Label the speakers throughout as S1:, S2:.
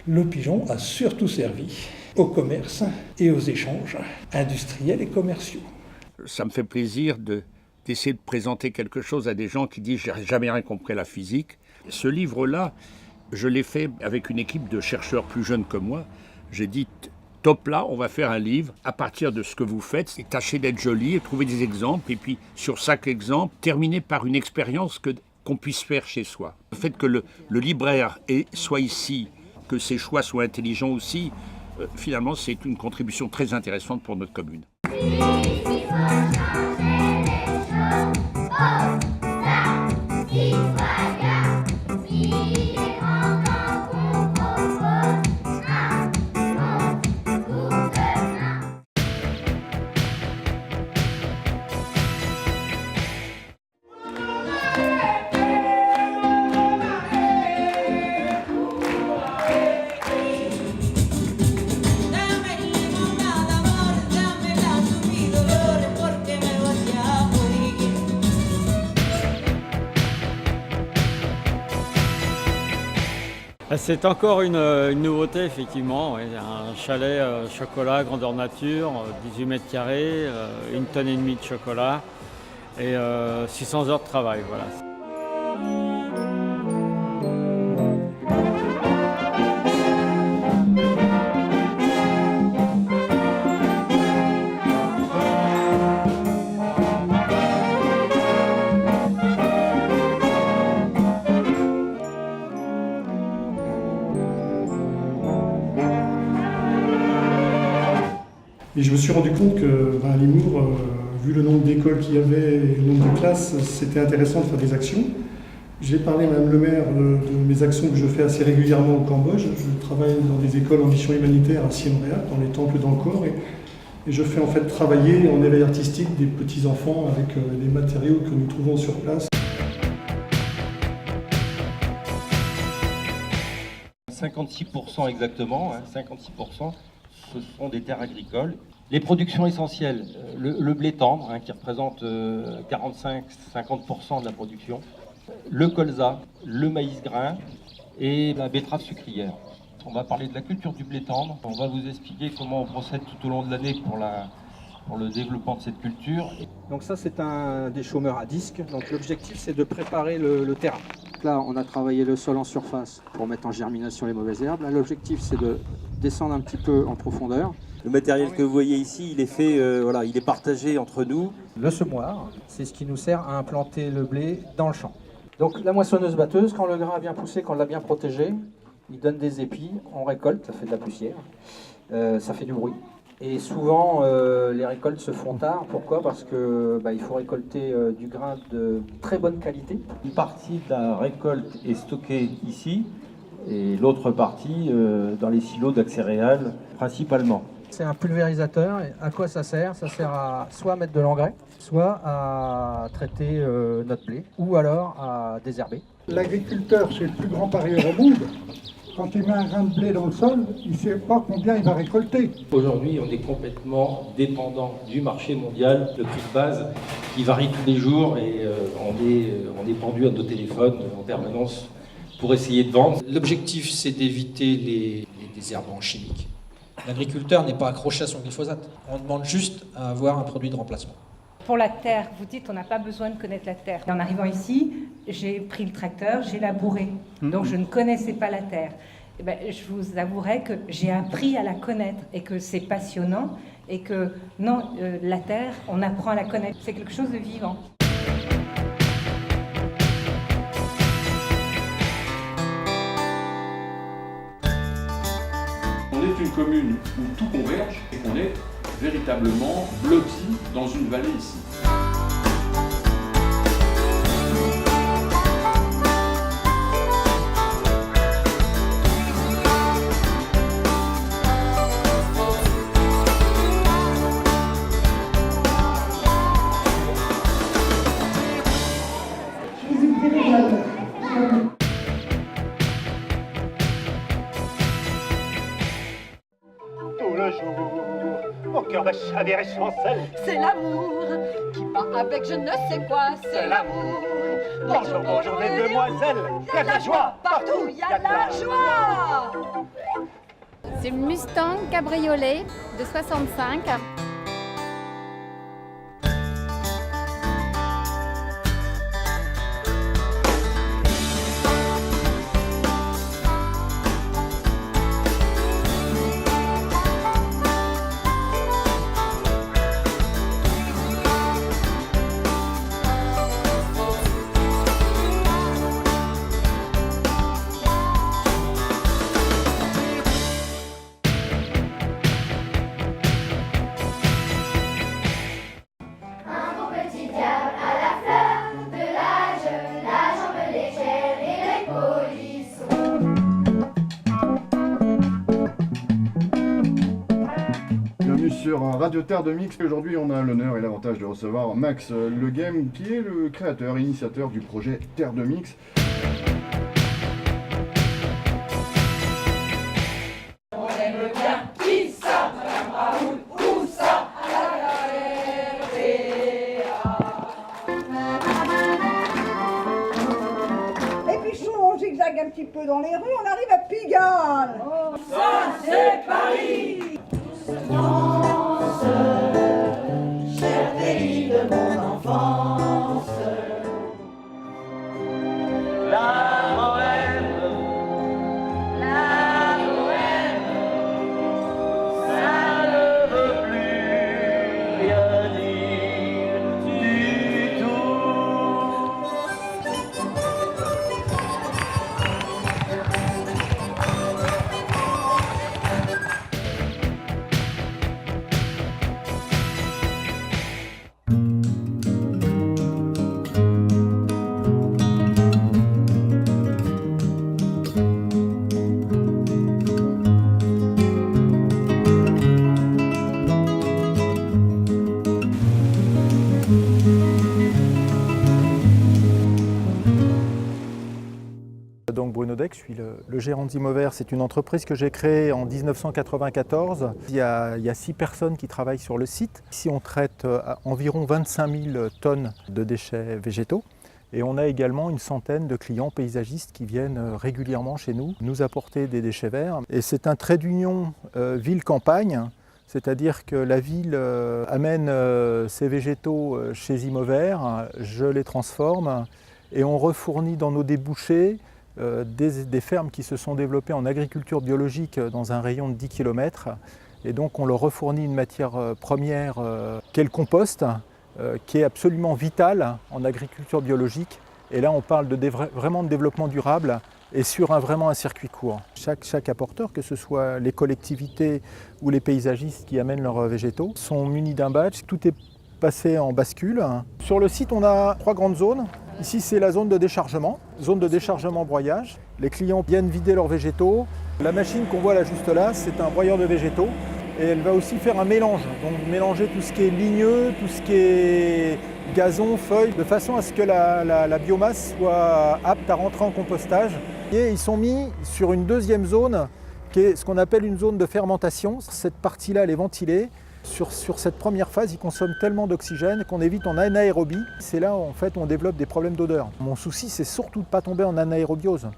S1: Le pigeon a surtout servi au commerce et aux échanges industriels et commerciaux.
S2: Ça me fait plaisir d'essayer de présenter quelque chose à des gens qui disent « j'ai jamais rien compris à la physique ». Ce livre-là, je l'ai fait avec une équipe de chercheurs plus jeunes que moi. J'ai dit « top là, on va faire un livre à partir de ce que vous faites, et tâchez d'être joli et trouver des exemples, et puis sur chaque exemple, terminer par une expérience qu'on puisse faire chez soi ». Le fait que le libraire soit ici, que ses choix soient intelligents aussi, finalement c'est une contribution très intéressante pour notre commune.
S3: C'est encore une nouveauté, effectivement. Oui. Un chalet chocolat, grandeur nature, 18 mètres carrés, 1,5 tonne de chocolat et 600 heures de travail. Voilà.
S4: Et je me suis rendu compte que à Limours, vu le nombre d'écoles qu'il y avait et le nombre de classes, c'était intéressant de faire des actions. J'ai parlé à Mme le maire de mes actions que je fais assez régulièrement au Cambodge. Je travaille dans des écoles en mission humanitaire à Siem Reap, dans les temples d'Angkor, et je fais en fait travailler en éveil artistique des petits-enfants avec les matériaux que nous trouvons sur place.
S5: 56% exactement, 56%, ce sont des terres agricoles. Les productions essentielles, le blé tendre, qui représente 45-50% de la production, le colza, le maïs grain et la betterave sucrière. On va parler de la culture du blé tendre, on va vous expliquer comment on procède tout au long de l'année pour le développement de cette culture.
S6: Donc ça, c'est un des chômeurs à disque. Donc l'objectif, c'est de préparer le terrain. Là, on a travaillé le sol en surface pour mettre en germination les mauvaises herbes. Là, l'objectif, c'est de descendre un petit peu en profondeur.
S7: Le matériel que vous voyez ici, il est fait, il est partagé entre nous.
S6: Le semoir, c'est ce qui nous sert à implanter le blé dans le champ. Donc la moissonneuse-batteuse, quand le grain a bien poussé, quand on l'a bien protégé, il donne des épis, on récolte, ça fait de la poussière, ça fait du bruit. Et souvent, les récoltes se font tard. Pourquoi ? Parce que il faut récolter du grain de très bonne qualité.
S5: Une partie de la récolte est stockée ici et l'autre partie dans les silos d'accéréales principalement.
S6: C'est un pulvérisateur. Et à quoi ça sert ? Ça sert à soit à mettre de l'engrais, soit à traiter notre blé, ou alors à désherber.
S8: L'agriculteur, c'est le plus grand parieur au monde. Quand il met un grain de blé dans le sol, il ne sait pas combien il va récolter.
S5: Aujourd'hui, on est complètement dépendant du marché mondial, le prix de base qui varie tous les jours et on est pendu à nos téléphones en permanence pour essayer de vendre.
S9: L'objectif, c'est d'éviter les désherbants chimiques. L'agriculteur n'est pas accroché à son glyphosate. On demande juste à avoir un produit de remplacement.
S10: Pour la terre, vous dites on n'a pas besoin de connaître la terre. En arrivant ici, j'ai pris le tracteur, j'ai labouré. Donc je ne connaissais pas la terre. Et je vous avouerai que j'ai appris à la connaître et que c'est passionnant et que non, la terre, on apprend à la connaître. C'est quelque chose de vivant.
S11: On est une commune où tout converge et qu'on est véritablement blotti dans une vallée ici.
S12: Tout le jour, mon cœur va chavirer sans sel.
S13: C'est l'amour qui va avec je ne sais quoi.
S12: C'est l'amour. Bonjour, bonjour les demoiselles. Il y a de la joie partout.
S13: Il y a de la joie.
S14: C'est une Mustang cabriolet de 65.
S15: Sur Radio Terre de Mix. Aujourd'hui, on a l'honneur et l'avantage de recevoir Max Le Game, qui est le créateur, initiateur du projet Terre de Mix.
S12: On aime bien qui ça, Madame Raoul, où ça, à la
S16: Et puis on zigzague un petit peu dans les rues, on arrive à Pigalle.
S12: Oh, ça c'est Paris. France, cher pays de mon enfance. La Bohème, ça ne veut plus rien dire du tout.
S17: Donc Bruno Deck, je suis le gérant d'Imover. C'est une entreprise que j'ai créée en 1994. Il y a 6 personnes qui travaillent sur le site. Ici, on traite environ 25 000 tonnes de déchets végétaux. Et on a également une centaine de clients paysagistes qui viennent régulièrement chez nous apporter des déchets verts. Et c'est un trait d'union ville-campagne, c'est-à-dire que la ville amène ses végétaux chez Imover, je les transforme et on refournit dans nos débouchés des fermes qui se sont développées en agriculture biologique dans un rayon de 10 km. Et donc on leur refournit une matière première qu'est le compost, qui est absolument vitale en agriculture biologique. Et là on parle vraiment de développement durable et sur vraiment un circuit court. Chaque apporteur, que ce soit les collectivités ou les paysagistes qui amènent leurs végétaux, sont munis d'un badge. Tout est passé en bascule. Sur le site, on a 3 grandes zones. Ici, c'est la zone de déchargement broyage. Les clients viennent vider leurs végétaux. La machine qu'on voit là, juste là, c'est un broyeur de végétaux. Et elle va aussi faire un mélange, donc mélanger tout ce qui est ligneux, tout ce qui est gazon, feuilles, de façon à ce que la biomasse soit apte à rentrer en compostage. Et ils sont mis sur une deuxième zone, qui est ce qu'on appelle une zone de fermentation. Cette partie-là, elle est ventilée. Sur cette première phase, ils consomment tellement d'oxygène qu'on évite en anaérobie. C'est là où en fait on développe des problèmes d'odeur. Mon souci, c'est surtout de ne pas tomber en anaérobiose.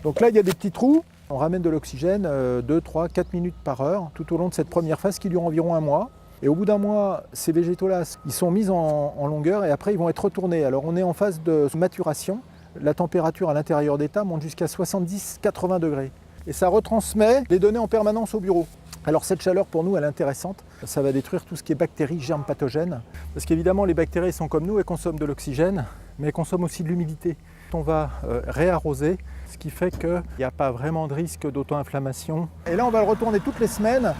S17: Donc là, il y a des petits trous. On ramène de l'oxygène 2, 3, 4 minutes par heure tout au long de cette première phase qui dure environ 1 mois. Et au bout d'1 mois, ces végétaux-là, ils sont mis en longueur et après ils vont être retournés. Alors on est en phase de maturation. La température à l'intérieur d'état monte jusqu'à 70-80 degrés. Et ça retransmet les données en permanence au bureau. Alors cette chaleur pour nous elle est intéressante, ça va détruire tout ce qui est bactéries, germes pathogènes, parce qu'évidemment les bactéries sont comme nous, elles consomment de l'oxygène, mais elles consomment aussi de l'humidité. On va réarroser, ce qui fait qu'il n'y a pas vraiment de risque d'auto-inflammation. Et là on va le retourner toutes les semaines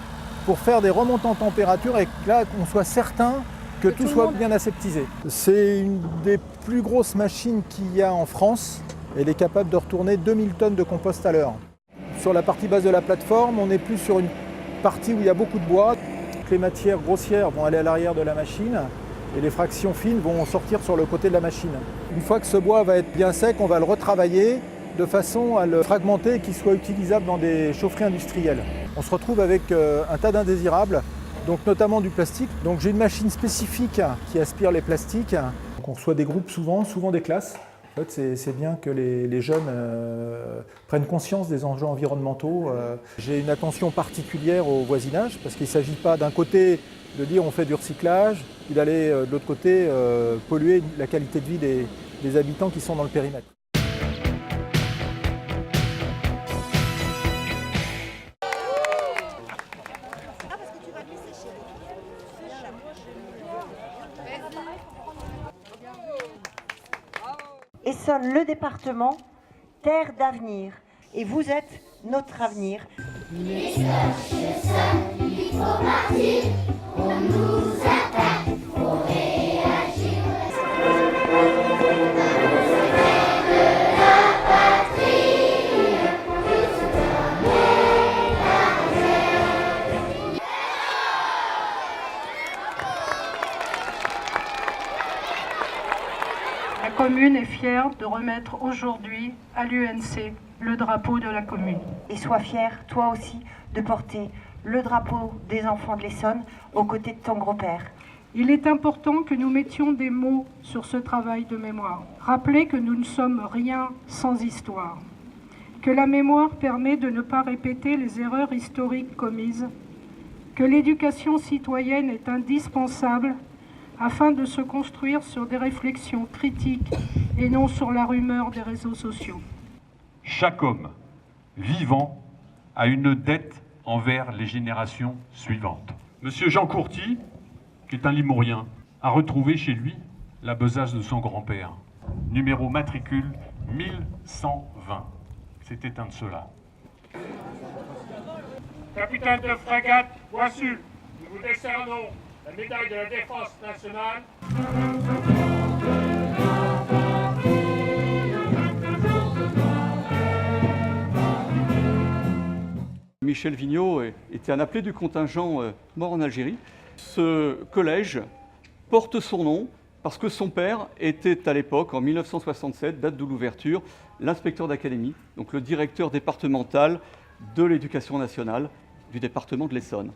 S17: pour faire des remontées en température et que là qu'on soit certain que tout soit bien aseptisé. C'est une des plus grosses machines qu'il y a en France, elle est capable de retourner 2000 tonnes de compost à l'heure. Sur la partie basse de la plateforme, on est plus sur une partie où il y a beaucoup de bois. Les matières grossières vont aller à l'arrière de la machine et les fractions fines vont sortir sur le côté de la machine. Une fois que ce bois va être bien sec, on va le retravailler de façon à le fragmenter et qu'il soit utilisable dans des chaufferies industrielles. On se retrouve avec un tas d'indésirables, donc notamment du plastique. Donc j'ai une machine spécifique qui aspire les plastiques. Donc on reçoit des groupes souvent des classes. En fait, c'est bien que les jeunes prennent conscience des enjeux environnementaux. J'ai une attention particulière au voisinage parce qu'il ne s'agit pas d'un côté de dire on fait du recyclage, puis d'aller de l'autre côté polluer la qualité de vie des habitants qui sont dans le périmètre.
S18: Essonne, le département, terre d'avenir. Et vous êtes notre avenir.
S12: Essonne, il faut partir. On nous attaque, faut réagir. De la patrie, jusqu'à
S19: La commune est fière de remettre aujourd'hui à l'UNC le drapeau de la commune.
S18: Et sois fier, toi aussi, de porter le drapeau des enfants de l'Essonne aux côtés de ton gros-père.
S19: Il est important que nous mettions des mots sur ce travail de mémoire. Rappelez que nous ne sommes rien sans histoire, que la mémoire permet de ne pas répéter les erreurs historiques commises, que l'éducation citoyenne est indispensable afin de se construire sur des réflexions critiques et non sur la rumeur des réseaux sociaux.
S11: Chaque homme vivant a une dette envers les générations suivantes. Monsieur Jean Courty, qui est un Limourien, a retrouvé chez lui la besace de son grand-père. Numéro matricule 1120. C'était un de ceux-là.
S20: Capitaine de frégate Boissul, nous vous décernons la médaille de la défense nationale.
S21: Michel Vigneault était un appelé du contingent mort en Algérie. Ce collège porte son nom parce que son père était à l'époque, en 1967, date de l'ouverture, l'inspecteur d'académie, donc le directeur départemental de l'éducation nationale du département de l'Essonne.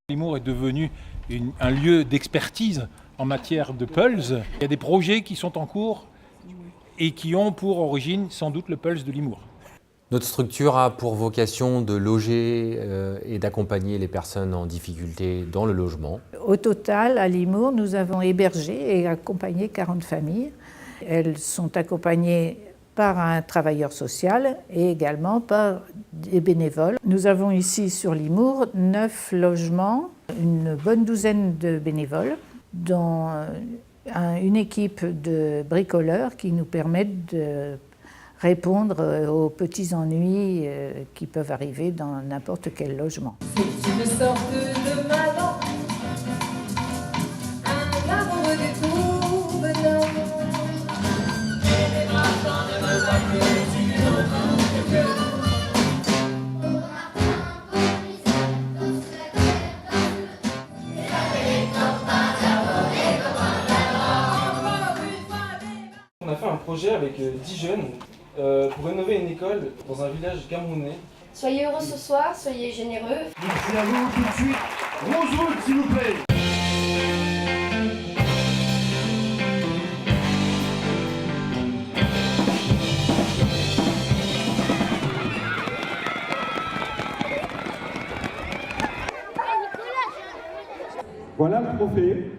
S22: Limours est devenu un lieu d'expertise en matière de Pulse. Il y a des projets qui sont en cours et qui ont pour origine sans doute le Pulse de Limours.
S23: Notre structure a pour vocation de loger et d'accompagner les personnes en difficulté dans le logement.
S24: Au total, à Limours, nous avons hébergé et accompagné 40 familles. Elles sont accompagnées par un travailleur social et également par des bénévoles. Nous avons ici sur Limours 9 logements, une bonne douzaine de bénévoles, dont une équipe de bricoleurs qui nous permettent de répondre aux petits ennuis qui peuvent arriver dans n'importe quel logement.
S12: C'est une sorte de malin, un amoureux du tout venant.
S25: On a fait un projet avec 10 jeunes pour rénover une école dans un village camerounais.
S26: Soyez heureux ce soir, soyez généreux.
S12: Merci à vous, tout de suite. Rosewood, s'il vous plaît.
S27: Voilà le trophée.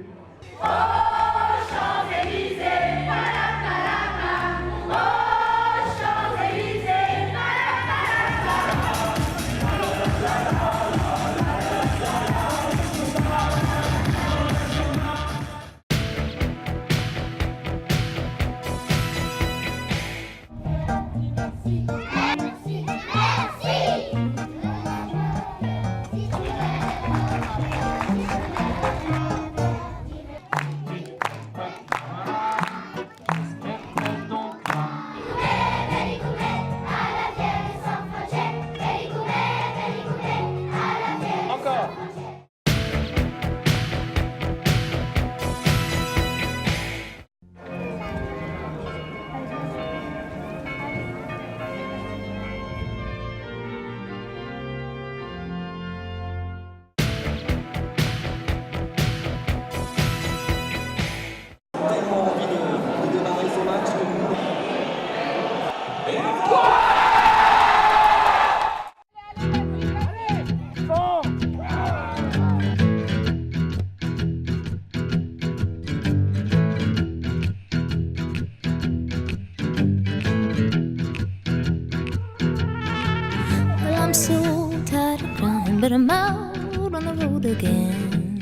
S1: but I'm out on the road again.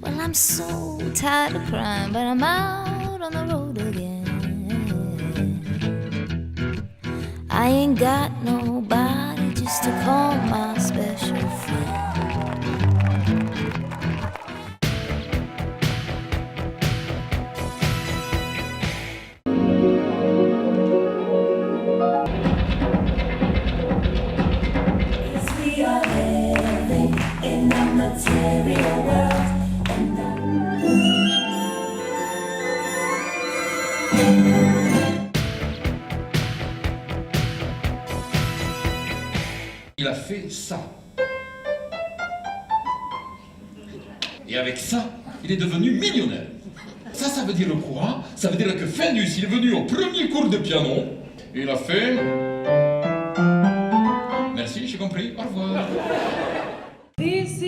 S1: Well, I'm so tired of crying, but I'm out on the road again. I ain't got nobody just to call my special friend.
S2: Il a fait ça. Et avec ça, il est devenu millionnaire. Ça veut dire le courant. Ça veut dire que Fendus, il est venu au premier cours de piano. Et il a fait... Merci, j'ai compris. Au revoir.
S12: This